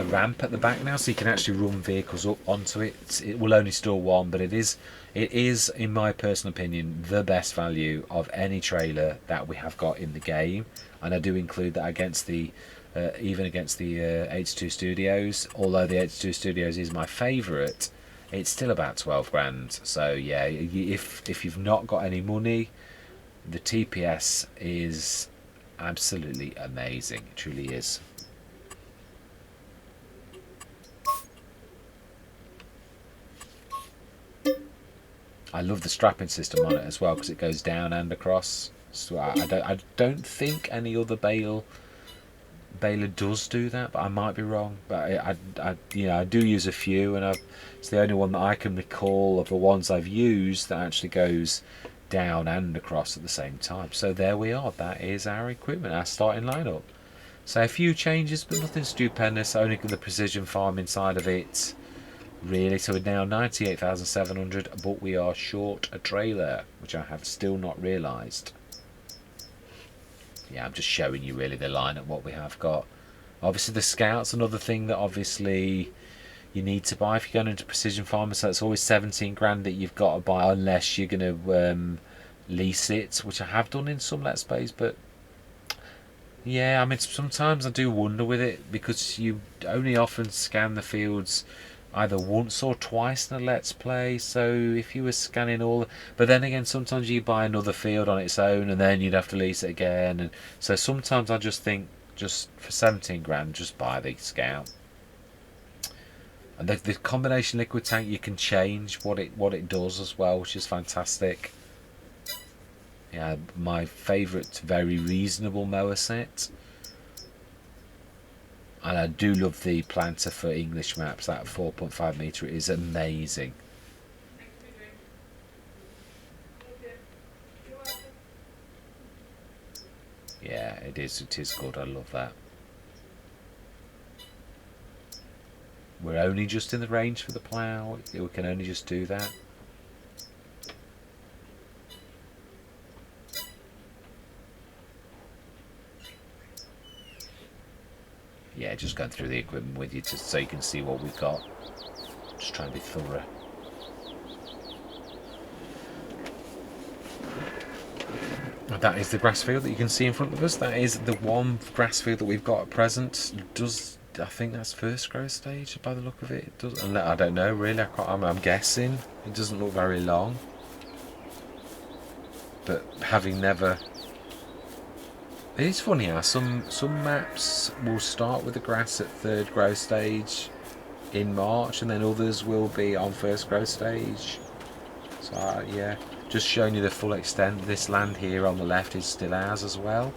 ramp at the back now, so you can actually run vehicles up onto it. It will only store one, but it is, in my personal opinion, the best value of any trailer that we have got in the game. And I do include that against the even against the H2 Studios. Although the H2 Studios is my favourite, it's still about 12 grand. So yeah, if you've not got any money, the TPS is absolutely amazing. It truly is. I love the strapping system on it as well because it goes down and across. So I don't think any other baler does do that, but I might be wrong. But I do use a few, and it's the only one that I can recall of the ones I've used that actually goes down and across at the same time. So there we are, that is our equipment, our starting lineup. So a few changes, but nothing stupendous, only the precision farm inside of it really. So we're now 98,700, but we are short a trailer, which I have still not realised. Yeah, I'm just showing you really the lineup, what we have got. Obviously the Scout's another thing that obviously you need to buy if you're going into precision farming, so it's always 17 grand that you've got to buy unless you're going to lease it, which I have done in some Let's Plays, but Yeah, I mean, sometimes I do wonder with it because you only often scan the fields either once or twice in a Let's Play. So if you were scanning all, but then again, sometimes you buy another field on its own and then you'd have to lease it again. And so sometimes I just think, just for 17 grand, just buy the Scout. And the combination liquid tank, you can change what it does as well, which is fantastic. Yeah, my favourite, very reasonable mower set. And I do love the planter for English maps. That 4.5 metre is amazing. Yeah, it is. It is good. I love that. We're only just in the range for the plough. We can only just do that. Yeah, just going through the equipment with you just so you can see what we've got. Just trying to be thorough. That is the grass field that you can see in front of us. That is the one grass field that we've got at present. I think that's first growth stage by the look of it. It does. I don't know really. I'm guessing. It doesn't look very long. But having never, it is funny how some maps will start with the grass at third growth stage in March, and then others will be on first growth stage. So yeah, just showing you the full extent. This land here on the left is still ours as well,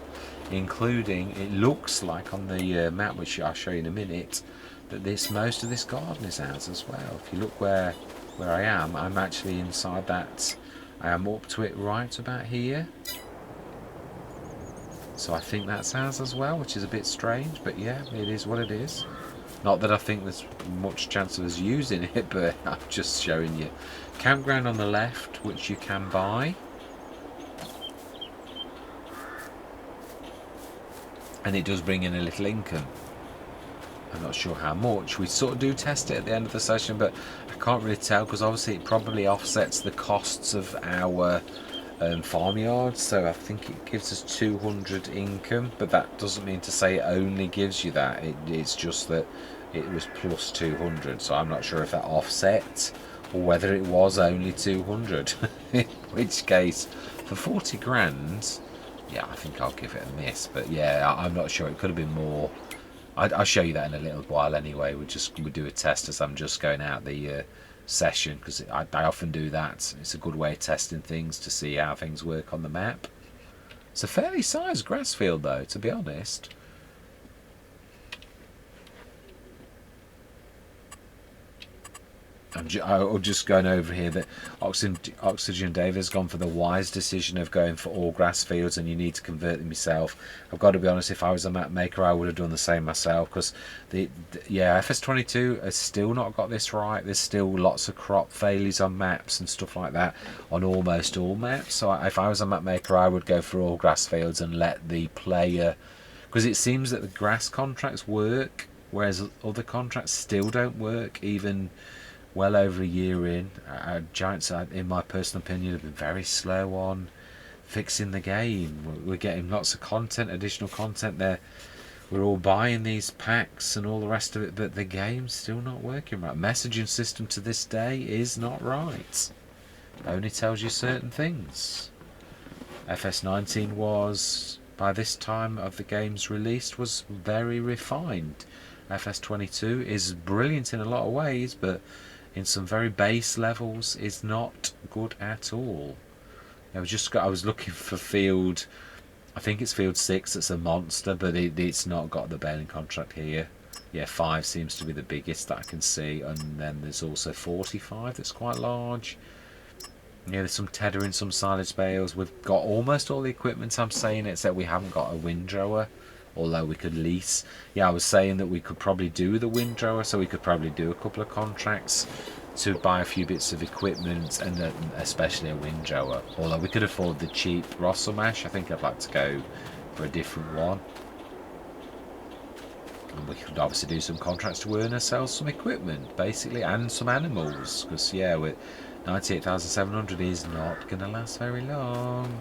including, it looks like on the map, which I'll show you in a minute, that most of this garden is ours as well. If you look where I am, I'm actually inside that. I am up to it right about here. So I think that's ours as well, which is a bit strange, but yeah, it is what it is. Not that I think there's much chance of us using it, but I'm just showing you. Campground on the left, which you can buy. And it does bring in a little income. I'm not sure how much. We sort of do test it at the end of the session, but I can't really tell because obviously it probably offsets the costs of our farmyard. So I think it gives us 200 income, but that doesn't mean to say it only gives you that. It's just that it was plus 200, so I'm not sure if that offsets or whether it was only 200. In which case, for 40 grand, yeah, I think I'll give it a miss. But yeah, I'm not sure. It could have been more. I'll show you that in a little while anyway. We do a test as I'm just going out the session, because I often do that. It's a good way of testing things to see how things work on the map. It's a fairly sized grass field though, to be honest. I'm just going over here that Oxygen Dave has gone for the wise decision of going for all grass fields, and you need to convert them yourself. I've got to be honest, if I was a map maker I would have done the same myself, because FS22 has still not got this right. There's still lots of crop failures on maps and stuff like that on almost all maps. So if I was a map maker I would go for all grass fields and let the player, because it seems that the grass contracts work whereas other contracts still don't work even well over a year in. Giants, in my personal opinion, have been very slow on fixing the game. We're getting lots of content, additional content there. We're all buying these packs and all the rest of it, but the game's still not working right. Messaging system to this day is not right. It only tells you certain things. FS19 was, by this time of the game's release, was very refined. FS22 is brilliant in a lot of ways, but in some very base levels is not good at all. I was looking for field, I think it's field 6 that's a monster, but it's not got the baling contract here. Yeah, 5 seems to be the biggest that I can see, and then there's also 45 that's quite large. Yeah, there's some tethering, some silage bales. We've got almost all the equipment, I'm saying, except we haven't got a windrower, although we could lease. Yeah, I was saying that we could probably do the windrower, so we could probably do a couple of contracts to buy a few bits of equipment, and especially a windrower. Although we could afford the cheap Rosselmash, I think I'd like to go for a different one. And we could obviously do some contracts to earn ourselves some equipment, basically, and some animals, because yeah, with 98,700 is not going to last very long.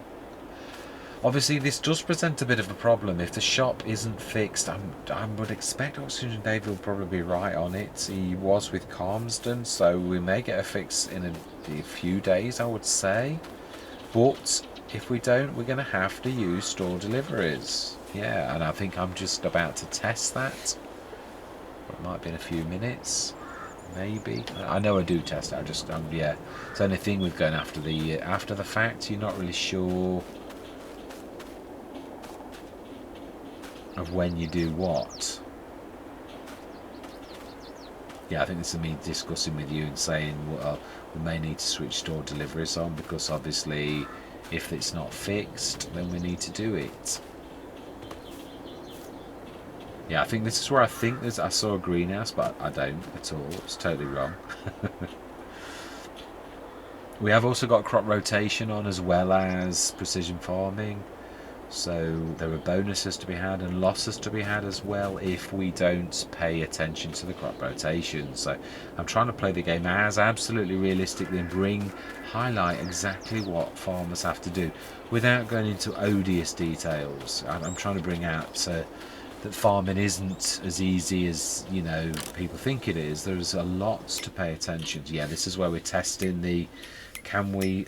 Obviously, this does present a bit of a problem. If the shop isn't fixed, I would expect Oxygen Dave will probably be right on it. He was with Calmsden, so we may get a fix in a few days, I would say. But if we don't, we're going to have to use store deliveries. Yeah, and I think I'm just about to test that. It might be in a few minutes, maybe. I know I do test it. I just yeah. It's the only thing with going after the fact. You're not really sure of when you do what. Yeah, I think this is me discussing with you and saying, well, we may need to switch store deliveries on, because obviously if it's not fixed, then we need to do it. Yeah, I think this is where I saw a greenhouse, but I don't at all. It's totally wrong. We have also got crop rotation on, as well as precision farming. So there are bonuses to be had and losses to be had as well if we don't pay attention to the crop rotation. So I'm trying to play the game as absolutely realistically and highlight exactly what farmers have to do without going into odious details. I'm trying to bring out that farming isn't as easy as, you know, people think it is. There's a lot to pay attention to. Yeah, this is where we're testing the can we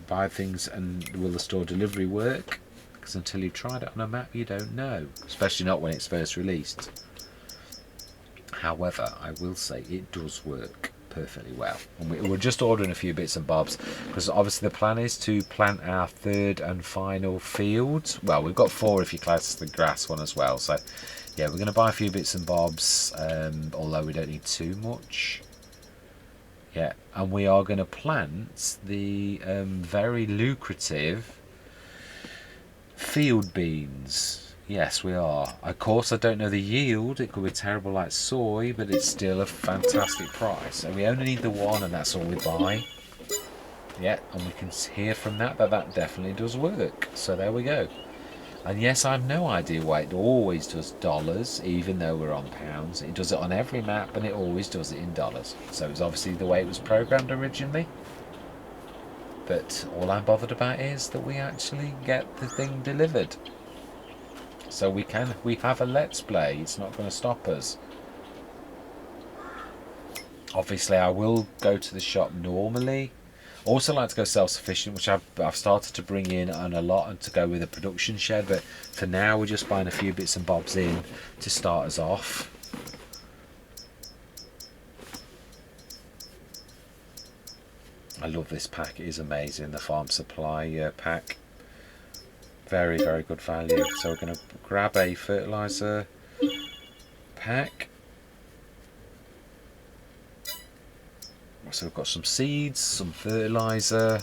buy things, and will the store delivery work? Because until you've tried it on a map, you don't know, especially not when it's first released. However, I will say it does work perfectly well, and we're just ordering a few bits and bobs, because obviously the plan is to plant our third and final field. Well, we've got 4 if you class the grass one as well, so yeah, we're going to buy a few bits and bobs, although we don't need too much. Yeah, and we are going to plant the very lucrative field beans. Yes, we are. Of course, I don't know the yield. It could be terrible like soy, but it's still a fantastic price. And we only need the one, and that's all we buy. Yeah, and we can hear from that definitely does work. So there we go. And yes, I have no idea why it always does dollars, even though we're on pounds. It does it on every map, and it always does it in dollars. So it's obviously the way it was programmed originally. But all I'm bothered about is that we actually get the thing delivered. So we have a let's play. It's not going to stop us. Obviously, I will go to the shop normally. Also like to go self-sufficient, which I've started to bring in on a lot, and to go with a production shed, but for now we're just buying a few bits and bobs in to start us off. I love this pack. It is amazing, the farm supply pack. Very, very good value. So we're going to grab a fertilizer pack. So we've got some seeds, some fertilizer,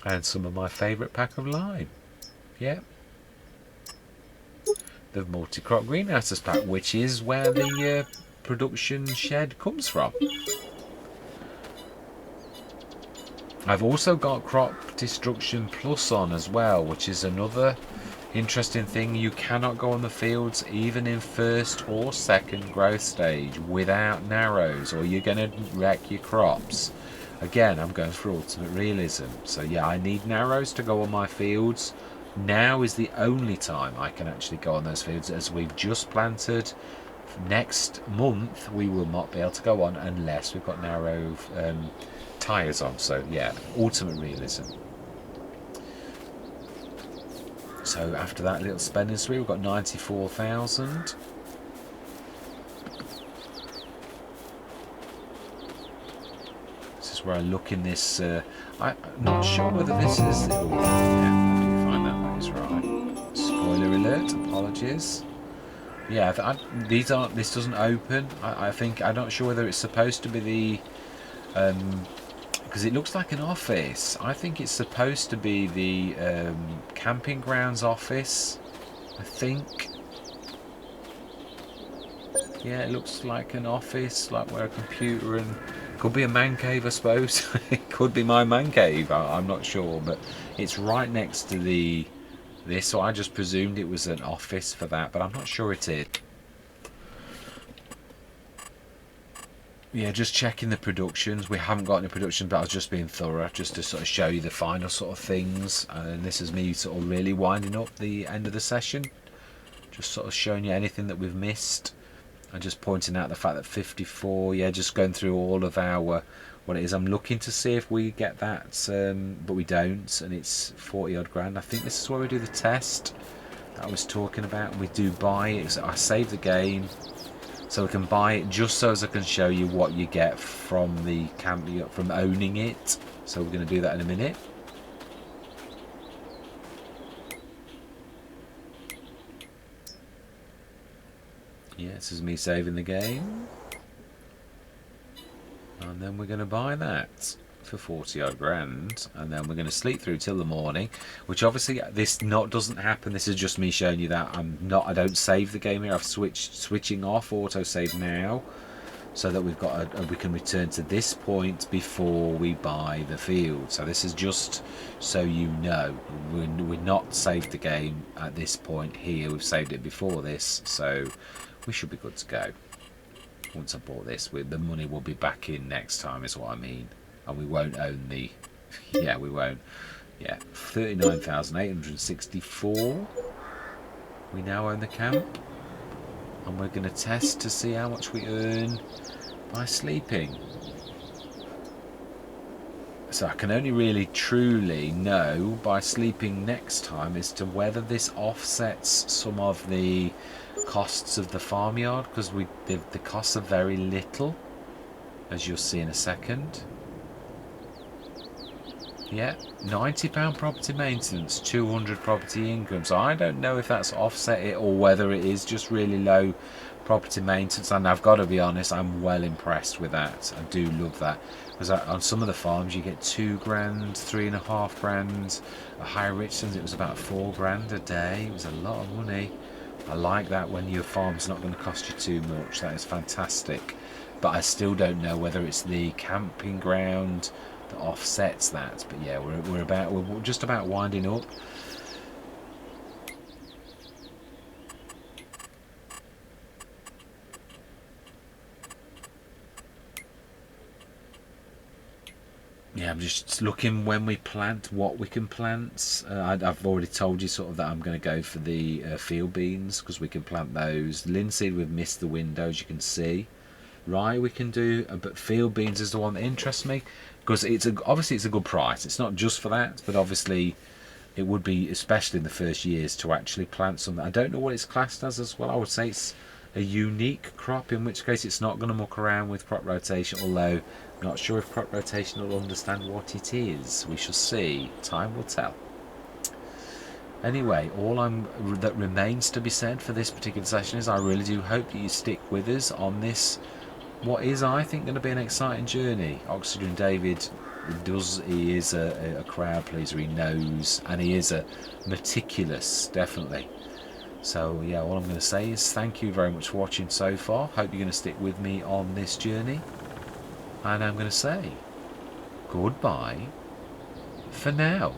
and some of my favourite pack of lime. Yeah. The multi-crop greenhouses pack, which is where the production shed comes from. I've also got Crop Destruction Plus on as well, which is another interesting thing. You cannot go on the fields even in first or second growth stage without narrows, or you're going to wreck your crops. Again, I'm going for ultimate realism. So yeah, I need narrows to go on my fields. Now is the only time I can actually go on those fields, as we've just planted. Next month we will not be able to go on unless we've got narrow tyres on. So yeah, ultimate realism. So after that little spending spree, we've got 94,000. This is where I look in this. I'm not sure whether this is. Oh, yeah, I do find that is right. Spoiler alert! Apologies. Yeah, these aren't. This doesn't open. I think I'm not sure whether it's supposed to be the. Because it looks like an office. I think it's supposed to be the camping grounds office, I think. Yeah, it looks like an office, like where a computer and... Could be a man cave, I suppose. It could be my man cave, I'm not sure. But it's right next to this, so I just presumed it was an office for that, but I'm not sure it is. Yeah, just checking the productions. We haven't got any production, but I was just being thorough, just to sort of show you the final sort of things. And this is me sort of really winding up the end of the session, just sort of showing you anything that we've missed, and just pointing out the fact that 54. Yeah, just going through all of our what it is. I'm looking to see if we get that, but we don't, and it's 40 odd grand. I think this is where we do the test that I was talking about. We do buy it. So I save the game, so we can buy it, just so as I can show you what you get from the camp, from owning it. So we're going to do that in a minute. Yeah, this is me saving the game, and then we're going to buy that for 40 odd grand, and then we're going to sleep through till the morning, which obviously this doesn't happen. This is just me showing you that I don't save the game here. I've switching off autosave now, so that we've got we can return to this point before we buy the field. So this is just so you know, we're not saved the game at this point here. We've saved it before this, so we should be good to go. Once I bought this, the money will be back in next time, is what I mean, and we won't own the. Yeah, we won't. Yeah, 39,864. We now own the camp, and we're going to test to see how much we earn by sleeping. So I can only really truly know by sleeping next time as to whether this offsets some of the costs of the farmyard, because the costs are very little, as you'll see in a second. Yeah, £90 property maintenance, 200 property income. So I don't know if that's offset it or whether it is just really low property maintenance. And I've got to be honest, I'm well impressed with that. I do love that, because on some of the farms you get 2 grand, 3.5 grand. At High Richlands it was about 4 grand a day. It was a lot of money. I like that when your farm's not going to cost you too much. That is fantastic. But I still don't know whether it's the camping ground that offsets that. But yeah, we're just about winding up. Yeah, I'm just looking when we plant, what we can plant. I've already told you sort of that I'm going to go for the field beans, because we can plant those. Linseed, we've missed the windows, you can see. Rye we can do, but field beans is the one that interests me, because obviously it's a good price. It's not just for that, but obviously it would be, especially in the first years, to actually plant something. I don't know what it's classed as well. I would say it's a unique crop, in which case it's not going to muck around with crop rotation, although I'm not sure if crop rotation will understand what it is. We shall see. Time will tell. Anyway, all that remains to be said for this particular session is I really do hope that you stick with us on this, what is, I think, going to be an exciting journey. Oxygen David he is a crowd pleaser, he knows, and he is a meticulous, definitely. So yeah, all I'm going to say is thank you very much for watching so far. Hope you're going to stick with me on this journey, and I'm going to say goodbye for now.